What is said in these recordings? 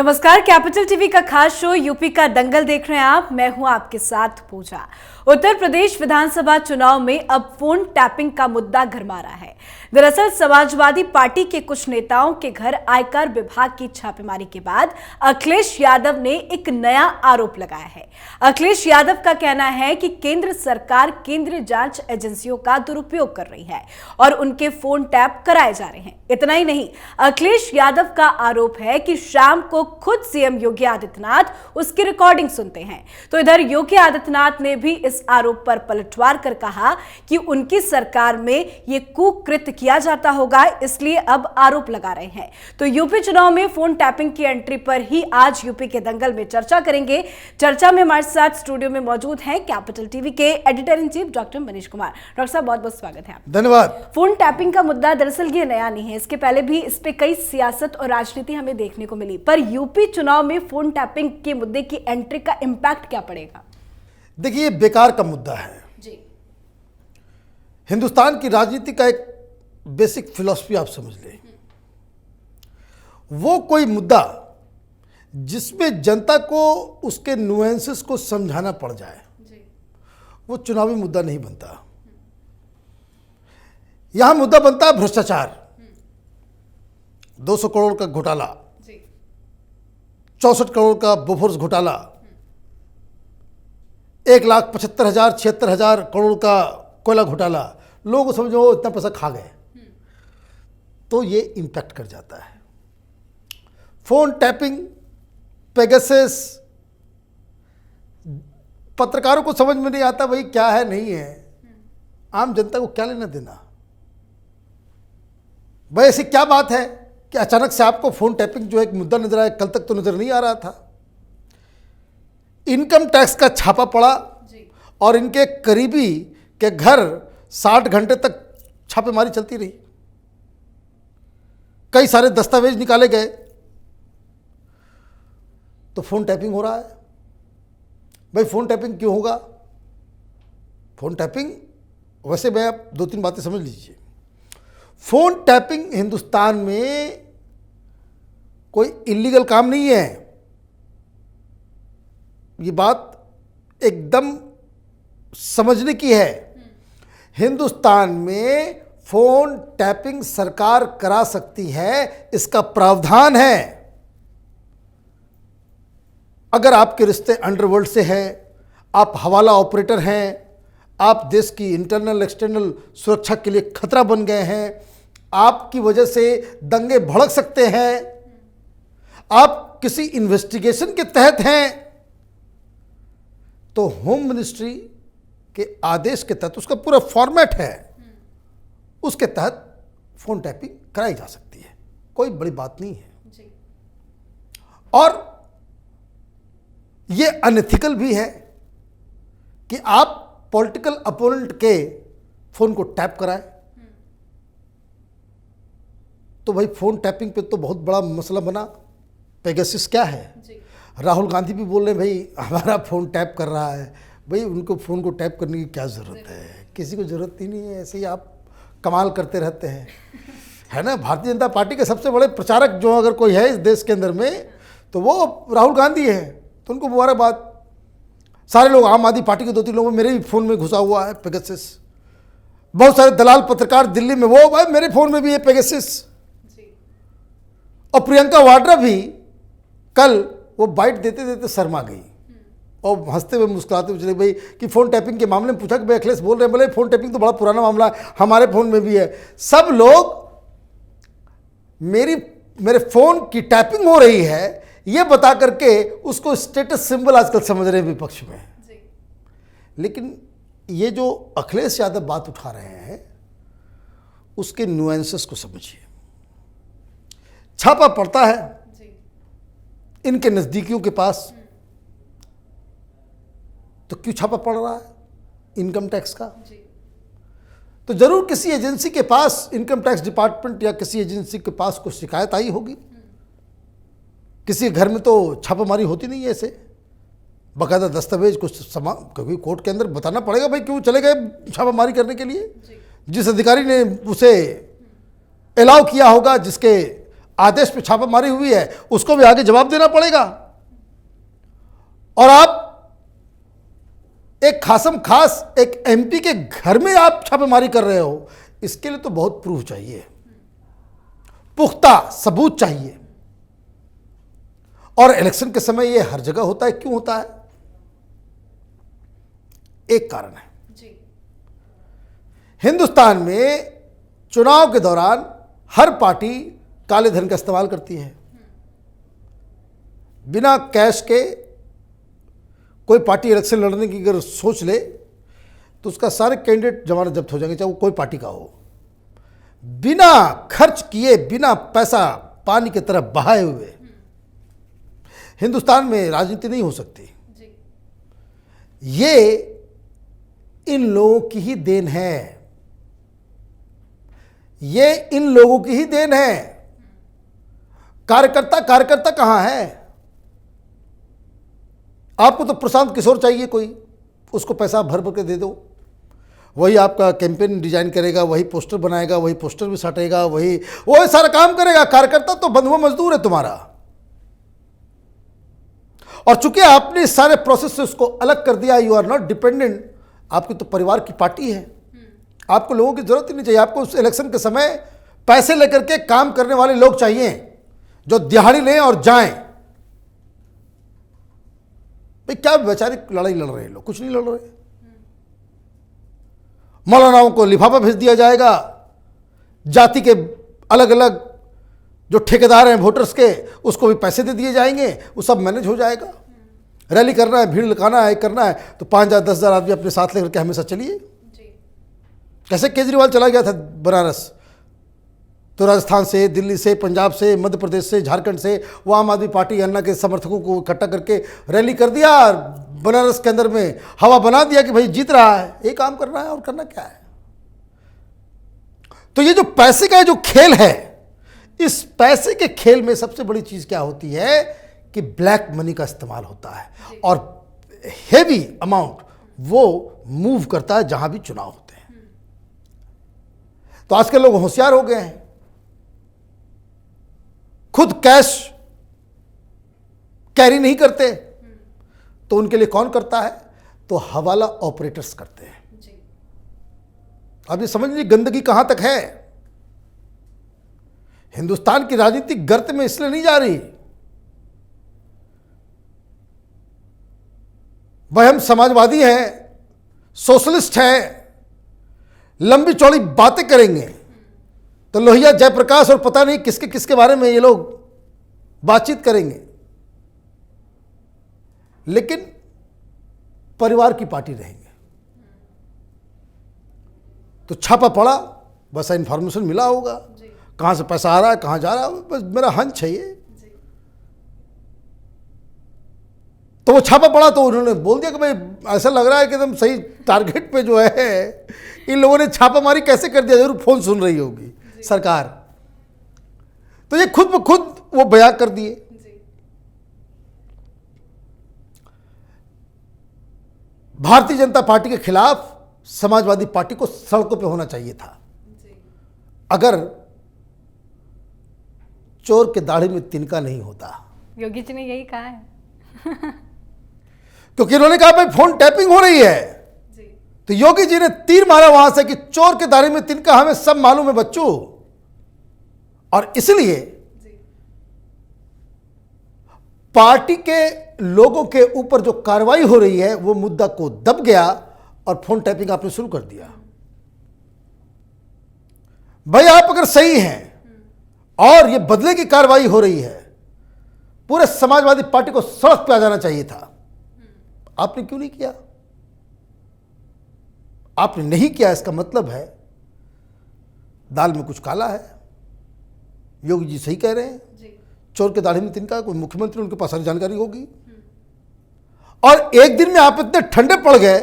नमस्कार, capital TV का खास शो यूपी का दंगल देख रहे हैं आप। मैं हूं आपके साथ पूजा। उत्तर प्रदेश विधानसभा चुनाव में अब फोन टैपिंग का मुद्दा गरमा रहा है। दरअसल समाजवादी पार्टी के कुछ नेताओं के घर आयकर विभाग की छापेमारी के बाद अखिलेश यादव ने एक नया आरोप लगाया है। अखिलेश यादव का कहना है कि केंद्र सरकार केंद्रीय जांच एजेंसियों का दुरुपयोग कर रही है और उनके फोन टैप कराए जा रहे हैं। इतना ही नहीं, अखिलेश यादव का आरोप है कि शाम को खुद सीएम योगी आदित्यनाथ उसकी रिकॉर्डिंग सुनते हैं। तो इधर योगी आदित्यनाथ ने भी इस आरोप पर पलटवार कर कहा कि उनकी सरकार में यह कुकृत्य किया जाता होगा, इसलिए अब आरोप लगा रहे हैं। तो यूपी चुनाव में फोन टैपिंग की एंट्री पर ही आज यूपी के दंगल में चर्चा करेंगे। चर्चा में हमारे साथ स्टूडियो में मौजूद हैं कैपिटल टीवी के editor in chief doctor Manish Kumar. Doctor साहब, बहुत बहुत स्वागत है आपका। धन्यवाद। फोन टैपिंग का मुद्दा दरअसल ये नया नहीं है, इसके पहले भी इस पे कई सियासत और राजनीति हमें देखने को मिली, पर यूपी चुनाव में फोन टैपिंग के मुद्दे की एंट्री का इंपैक्ट क्या पड़ेगा? देखिए, ये बेकार का मुद्दा है जी। हिंदुस्तान की राजनीति का एक बेसिक फिलॉसफी आप समझ लें। वो कोई मुद्दा जिसमें जनता को उसके नुएंसेस को समझाना पड़ जाए, वो चुनावी मुद्दा नहीं बनता। यहां मुद्दा बनता है भ्रष्टाचार, 200 करोड़ का घोटाला, 64 करोड़ का बोफोर्स घोटाला, 1,75,000-76,000 करोड़ का कोयला घोटाला। लोगों को समझो इतना पैसा खा गए, तो ये इंपैक्ट कर जाता है। फोन टैपिंग, पेगासस, पत्रकारों को समझ में नहीं आता भाई क्या है नहीं है, आम जनता को क्या लेना देना। भाई ऐसी क्या बात है कि अचानक से आपको फोन टैपिंग जो एक मुद्दा नजर आया, कल तक तो नजर नहीं आ रहा था। इनकम टैक्स का छापा पड़ा और इनके करीबी के घर 60 घंटे तक छापेमारी चलती रही, कई सारे दस्तावेज निकाले गए, तो फोन टैपिंग हो रहा है। भाई फोन टैपिंग क्यों होगा? फोन टैपिंग, वैसे मैं आप 2-3 बातें समझ लीजिए। फोन टैपिंग हिंदुस्तान में कोई इलीगल काम नहीं है, ये बात एकदम समझने की है। हिंदुस्तान में फोन टैपिंग सरकार करा सकती है, इसका प्रावधान है। अगर आपके रिश्ते अंडरवर्ल्ड से हैं, आप हवाला ऑपरेटर हैं, आप देश की इंटरनल एक्सटर्नल सुरक्षा के लिए खतरा बन गए हैं, आपकी वजह से दंगे भड़क सकते हैं, आप किसी इन्वेस्टिगेशन के तहत हैं, तो होम मिनिस्ट्री के आदेश के तहत, उसका पूरा फॉर्मेट है, उसके तहत फोन टैपिंग कराई जा सकती है। कोई बड़ी बात नहीं है जी। और यह अनएथिकल भी है कि आप पॉलिटिकल अपोनेंट के फोन को टैप कराएं। तो भाई फोन टैपिंग पे तो बहुत बड़ा मसला बना। पेगासस क्या है जी। राहुल गांधी भी बोल रहे हैं भाई हमारा फोन टैप कर रहा है। भाई उनको फोन को टैप करने की क्या जरूरत है? किसी को जरूरत ही नहीं है, ऐसे ही आप कमाल करते रहते हैं, है ना। भारतीय जनता पार्टी के सबसे बड़े प्रचारक जो अगर कोई है इस देश के अंदर में, तो वो राहुल गांधी है, तो उनको मुबारकबाद। सारे लोग, आम आदमी पार्टी के 2-3 लोगों, मेरे भी फोन में घुसा हुआ है पेगासस। बहुत सारे दलाल पत्रकार दिल्ली में, वो भाई मेरे फोन में भी है पेगासस। और प्रियंका वाड्रा भी कल वो बाइट देते देते शर्मा गई और हंसते हुए मुस्कुराते हुए चले भाई कि फोन टैपिंग के मामले में पूछा कि भाई अखिलेश बोल रहे हैं, बोले फोन टैपिंग तो बड़ा पुराना मामला है, हमारे फोन में भी है। सब लोग मेरे फोन की टैपिंग हो रही है ये बता करके उसको स्टेटस सिंबल आजकल समझ रहे हैं विपक्ष में जी। लेकिन ये जो अखिलेश यादव बात उठा रहे हैं, उसके नुएंसेस को समझिए। छापा पड़ता है जी। इनके नजदीकियों के पास, तो क्यों छापा पड़ रहा है इनकम टैक्स का जी। तो जरूर किसी एजेंसी के पास, इनकम टैक्स डिपार्टमेंट या किसी एजेंसी के पास कोई शिकायत आई होगी। किसी घर में तो छापामारी होती नहीं है ऐसे, बाकायदा दस्तावेज कुछ क्योंकि कोर्ट के अंदर बताना पड़ेगा भाई क्यों चले गए छापामारी करने के लिए। जिस अधिकारी ने उसे अलाउ किया होगा, जिसके आदेश पे छापामारी हुई है उसको भी आगे जवाब देना पड़ेगा। और आप एक खासम खास एक एमपी के घर में आप छापेमारी कर रहे हो, इसके लिए तो बहुत प्रूफ चाहिए, पुख्ता सबूत चाहिए। और इलेक्शन के समय ये हर जगह होता है, क्यों होता है? एक कारण है जी। हिंदुस्तान में चुनाव के दौरान हर पार्टी काले धन का इस्तेमाल करती है। बिना कैश के कोई पार्टी इलेक्शन लड़ने की अगर सोच ले तो उसका सारे कैंडिडेट जमानत जब्त हो जाएंगे, चाहे वो कोई पार्टी का हो। बिना खर्च किए, बिना पैसा पानी की तरह बहाए हुए हिंदुस्तान में राजनीति नहीं हो सकती। ये इन लोगों की ही देन है, ये इन लोगों की ही देन है। कार्यकर्ता कहां है? आपको तो प्रशांत किशोर चाहिए कोई, उसको पैसा भर भर के दे दो, वही आपका कैंपेन डिजाइन करेगा, वही पोस्टर बनाएगा, वही पोस्टर भी साटेगा, वही सारा काम करेगा। कार्यकर्ता तो बंधुआ मजदूर है तुम्हारा। और चूंकि आपने सारे प्रोसेस से उसको अलग कर दिया, यू आर नॉट डिपेंडेंट, आपकी तो परिवार की पार्टी है, आपको लोगों की जरूरत ही नहीं चाहिए। आपको उस इलेक्शन के समय पैसे लेकर के काम करने वाले लोग चाहिए जो दिहाड़ी लें और जाएं। भाई क्या वैचारिक लड़ाई लड़ रहे हैं लोग? कुछ नहीं लड़ रहे। मौलानाओं को लिफाफा भेज दिया जाएगा, जाति के अलग अलग जो ठेकेदार हैं वोटर्स के, उसको भी पैसे दे दिए जाएंगे, वो सब मैनेज हो जाएगा। रैली करना है, भीड़ लगाना है, करना है तो 5,000 10,000 आदमी अपने साथ लेकर के हमेशा चलिए। कैसे केजरीवाल चला गया था बनारस, तो राजस्थान से, दिल्ली से, पंजाब से, मध्य प्रदेश से, झारखंड से वो आम आदमी पार्टी अन्ना के समर्थकों को इकट्ठा करके रैली कर दिया और बनारस के अंदर में हवा बना दिया कि भाई जीत रहा है। एक काम करना है और करना क्या है? तो ये जो पैसे का जो खेल है, इस पैसे के खेल में सबसे बड़ी चीज क्या होती है कि ब्लैक मनी का इस्तेमाल होता है और हेवी अमाउंट वो मूव करता है जहां भी चुनाव होते हैं। तो आजकल लोग होशियार हो गए हैं, खुद कैश कैरी नहीं करते, तो उनके लिए कौन करता है? तो हवाला ऑपरेटर्स करते हैं। अब ये समझ लीजिए गंदगी कहां तक है। हिंदुस्तान की राजनीति गर्त में इसलिए नहीं जा रही भाई हम समाजवादी हैं, सोशलिस्ट हैं, लंबी चौड़ी बातें करेंगे तो लोहिया जयप्रकाश और पता नहीं किसके किसके बारे में ये लोग बातचीत करेंगे, लेकिन परिवार की पार्टी रहेंगे। तो छापा पड़ा, बस इंफॉर्मेशन मिला होगा कहां से पैसा आ रहा है, कहां जा रहा है, बस मेरा हंच है ये। तो वो छापा पड़ा तो उन्होंने बोल दिया कि भाई ऐसा लग रहा है कि एकदम सही टारगेट पे जो है इन लोगों ने छापामारी कैसे कर दिया, जरूर फोन सुन रही होगी सरकार। तो ये खुद ब खुद वो बयान कर दिए। भारतीय जनता पार्टी के खिलाफ समाजवादी पार्टी को सड़कों पे होना चाहिए था। अगर चोर के दाढ़ी में तिनका नहीं होता। योगी जी ने यही कहा है क्योंकि इन्होंने कहा भाई फोन टैपिंग हो रही है जी। तो योगी जी ने तीर मारा वहां से कि चोर के दाढ़ी में तिनका हमें सब मालूम है बच्चों, और इसलिए पार्टी के लोगों के ऊपर जो कार्रवाई हो रही है वो मुद्दा को दब गया और फोन टैपिंग आपने शुरू कर दिया। भाई आप अगर सही हैं और ये बदले की कार्रवाई हो रही है, पूरे समाजवादी पार्टी को सड़क पे आ जाना चाहिए था। आपने क्यों नहीं किया? आपने नहीं किया, इसका मतलब है दाल में कुछ काला है। योगी जी सही कह रहे हैं, चोर के दाढ़ी में तिनका, कोई मुख्यमंत्री उनके पास सारी जानकारी होगी। और एक दिन में आप इतने ठंडे पड़ गए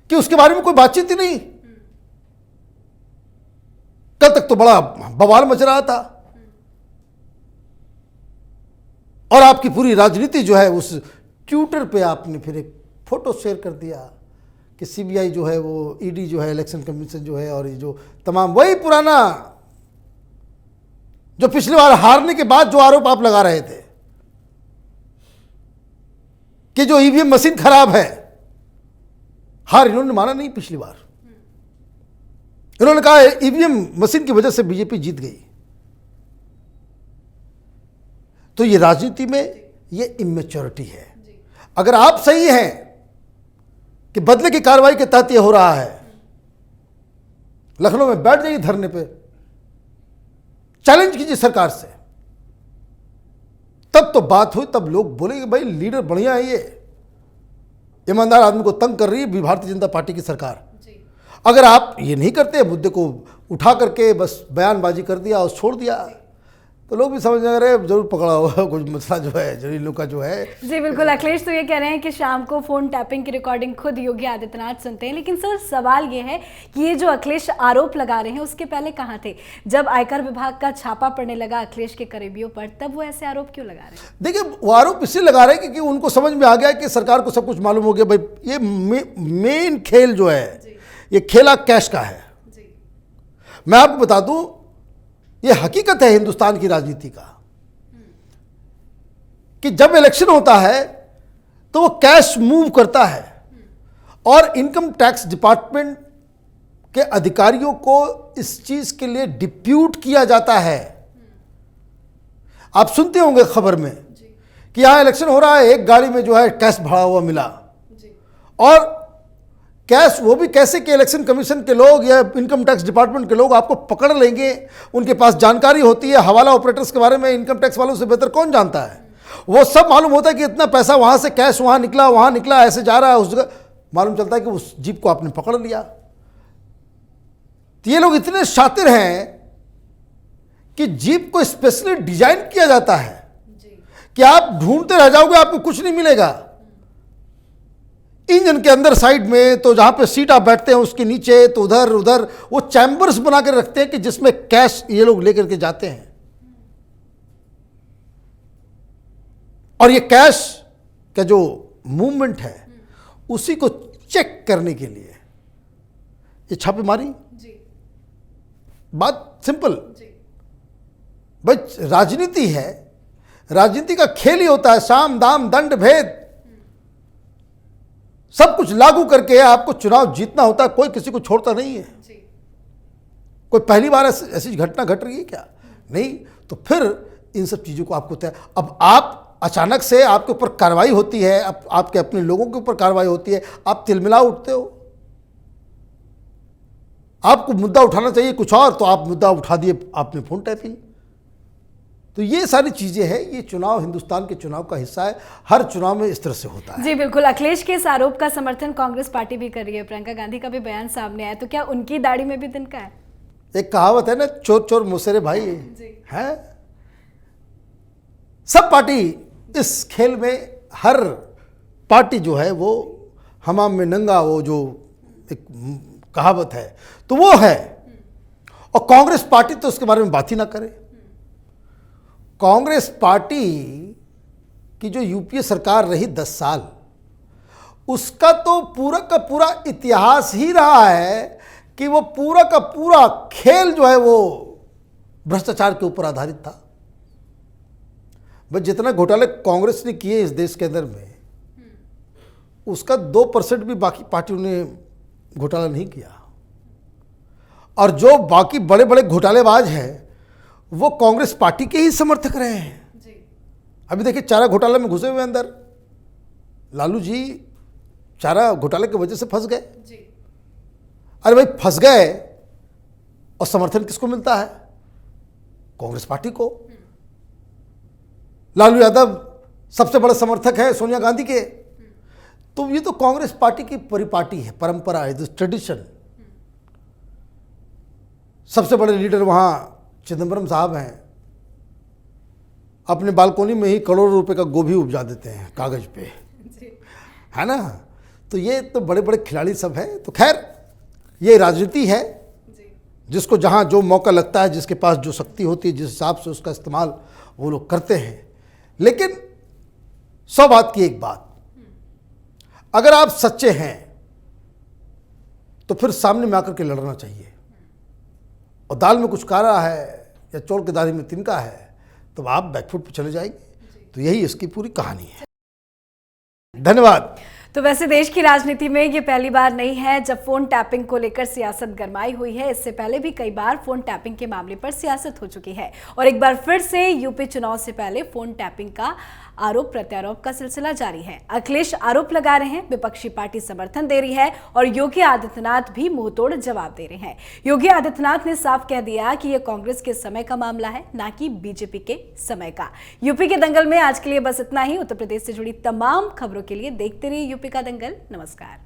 कि उसके बारे में कोई बातचीत ही नहीं। कल तक तो बड़ा बवाल मच रहा था और आपकी पूरी राजनीति जो है उस ट्विटर पे आपने फिर एक फोटो शेयर कर दिया कि सीबीआई जो है वो, ईडी जो है, इलेक्शन कमीशन जो है, और ये जो तमाम वही पुराना जो पिछली बार हारने के बाद जो आरोप आप लगा रहे थे कि जो ईवीएम मशीन खराब है, हार इन्होंने माना नहीं। पिछली बार इन्होंने कहा ईवीएम मशीन की वजह से बीजेपी जीत गई। तो ये राजनीति में ये इमेच्योरिटी है। अगर आप सही हैं कि बदले की कार्रवाई के तहत ये हो रहा है, लखनऊ में बैठ जाइए धरने पे, चैलेंज कीजिए सरकार से, तब तो बात हुई, तब लोग बोलेंगे भाई लीडर बढ़िया है, ये ईमानदार आदमी को तंग कर रही है भारतीय जनता पार्टी की सरकार। अगर आप ये नहीं करते, मुद्दे को उठा करके बस बयानबाजी कर दिया और छोड़ दिया, तो लोग भी समझ रहे जरूर पकड़ा हुआ कुछ मसला जो है जरीलों का जो है। जी बिल्कुल। अखिलेश तो ये कह रहे हैं कि शाम को फोन टैपिंग की रिकॉर्डिंग खुद योगी आदित्यनाथ सुनते हैं। लेकिन सर सवाल ये है कि ये जो अखिलेश आरोप लगा रहे हैं उसके पहले कहाँ थे? जब आयकर विभाग का छापा पड़ने लगा अखिलेश के करीबियों पर, तब वो ऐसे आरोप क्यों लगा रहे हैं? देखिए, वो आरोप इसलिए लगा रहे हैं क्योंकि उनको समझ में आ गया कि सरकार को सब कुछ मालूम हो गया। भाई ये मेन खेल जो है, ये खेला कैश का है। मैं आपको बता दूं, ये हकीकत है हिंदुस्तान की राजनीति का कि जब इलेक्शन होता है तो वो कैश मूव करता है और इनकम टैक्स डिपार्टमेंट के अधिकारियों को इस चीज के लिए डिप्यूट किया जाता है। आप सुनते होंगे खबर में कि यहां इलेक्शन हो रहा है, एक गाड़ी में जो है कैश भरा हुआ मिला, और कैश वो भी कैसे कि इलेक्शन कमीशन के लोग या इनकम टैक्स डिपार्टमेंट के लोग आपको पकड़ लेंगे, उनके पास जानकारी होती है। हवाला ऑपरेटर्स के बारे में इनकम टैक्स वालों से बेहतर कौन जानता है? वो सब मालूम होता है कि इतना पैसा वहां से कैश वहां निकला, ऐसे जा रहा है, उस जगह मालूम चलता है कि उस जीप को आपने पकड़ लिया। तो ये लोग इतने शातिर हैं कि जीप को स्पेशली डिजाइन किया जाता है कि आप ढूंढते रह जाओगे, आपको कुछ नहीं मिलेगा। इंजन के अंदर साइड में तो जहां पे सीट आप बैठते हैं उसके नीचे तो उधर वो चैम्बर्स बना कर रखते हैं कि जिसमें कैश ये लोग लेकर के जाते हैं। और ये कैश का जो मूवमेंट है उसी को चेक करने के लिए ये छापेमारी। बात सिंपल भाई, राजनीति है, राजनीति का खेल ही होता है, साम दाम दंड भेद सब कुछ लागू करके आपको चुनाव जीतना होता है। कोई किसी को छोड़ता नहीं है। कोई पहली बार ऐसी घटना घट रही है क्या? नहीं। तो फिर इन सब चीजों को आपको तय, अब आप अचानक से आपके ऊपर कार्रवाई होती है, आपके अपने लोगों के ऊपर कार्रवाई होती है, आप तिलमिला उठते हो। आपको मुद्दा उठाना चाहिए कुछ और, तो आप मुद्दा उठा दिए आपने फोन टैपिंग। तो ये सारी चीजें हैं, ये चुनाव हिंदुस्तान के चुनाव का हिस्सा है। हर चुनाव में इस तरह से होता है। जी बिल्कुल। अखिलेश के इस आरोप का समर्थन कांग्रेस पार्टी भी कर रही है। प्रियंका गांधी का भी बयान सामने आया, तो क्या उनकी दाढ़ी में भी तिनका है? एक कहावत है ना, चोर चोर मुसेरे भाई है। सब पार्टी इस खेल में, हर पार्टी जो है वो हमाम में नंगा, वो जो एक कहावत है तो वो है। और कांग्रेस पार्टी तो उसके बारे में बात ही ना करे। कांग्रेस पार्टी की जो यूपीए सरकार रही 10 साल, उसका तो पूरा का पूरा इतिहास ही रहा है कि वो पूरा का पूरा खेल जो है वो भ्रष्टाचार के ऊपर आधारित था। बस जितना घोटाले कांग्रेस ने किए इस देश के अंदर में, उसका 2% भी बाकी पार्टियों ने घोटाला नहीं किया। और जो बाकी बड़े बड़े घोटालेबाज हैं वो कांग्रेस पार्टी के ही समर्थक रहे हैं। अभी देखिए, चारा घोटाला में घुसे हुए अंदर लालू जी चारा घोटाले की वजह से फंस गए। अरे भाई, फंस गए और समर्थन किसको मिलता है? कांग्रेस पार्टी को। लालू यादव सबसे बड़ा समर्थक है सोनिया गांधी के। तो ये तो कांग्रेस पार्टी की परिपाटी है, परंपरा है, ट्रेडिशन। सबसे बड़े लीडर वहां चिदम्बरम साहब हैं, अपने बालकोनी में ही करोड़ों रुपए का गोभी उपजा देते हैं कागज पे, है ना। तो ये तो बड़े बड़े खिलाड़ी सब हैं। तो खैर, ये राजनीति है, जिसको जहां जो मौका लगता है, जिसके पास जो शक्ति होती है, जिस हिसाब से उसका इस्तेमाल वो लोग करते हैं। लेकिन 100 बात की एक बात, अगर आप सच्चे हैं तो फिर सामने में आकर के लड़ना चाहिए। और दाल में कुछ काला है, या चौड़ की दाढ़ी में तिनका है तो आप बैकफुट पर चले जाएंगे। तो यही इसकी पूरी कहानी है। धन्यवाद। तो वैसे देश की राजनीति में ये पहली बार नहीं है जब फोन टैपिंग को लेकर सियासत गरमाई हुई है। इससे पहले भी कई बार फोन टैपिंग के मामले पर सियासत हो चुकी है और एक बार फिर से यूपी चुनाव से पहले फोन टैपिंग का आरोप प्रत्यारोप का सिलसिला जारी है। अखिलेश आरोप लगा रहे हैं, विपक्षी पार्टी समर्थन दे रही है और योगी आदित्यनाथ भी मुंहतोड़ जवाब दे रहे हैं। योगी आदित्यनाथ ने साफ कह दिया कि यह कांग्रेस के समय का मामला है, ना कि बीजेपी के समय का। यूपी के दंगल में आज के लिए बस इतना ही। उत्तर प्रदेश से जुड़ी तमाम खबरों के लिए देखते रहिए यूपी का दंगल। नमस्कार।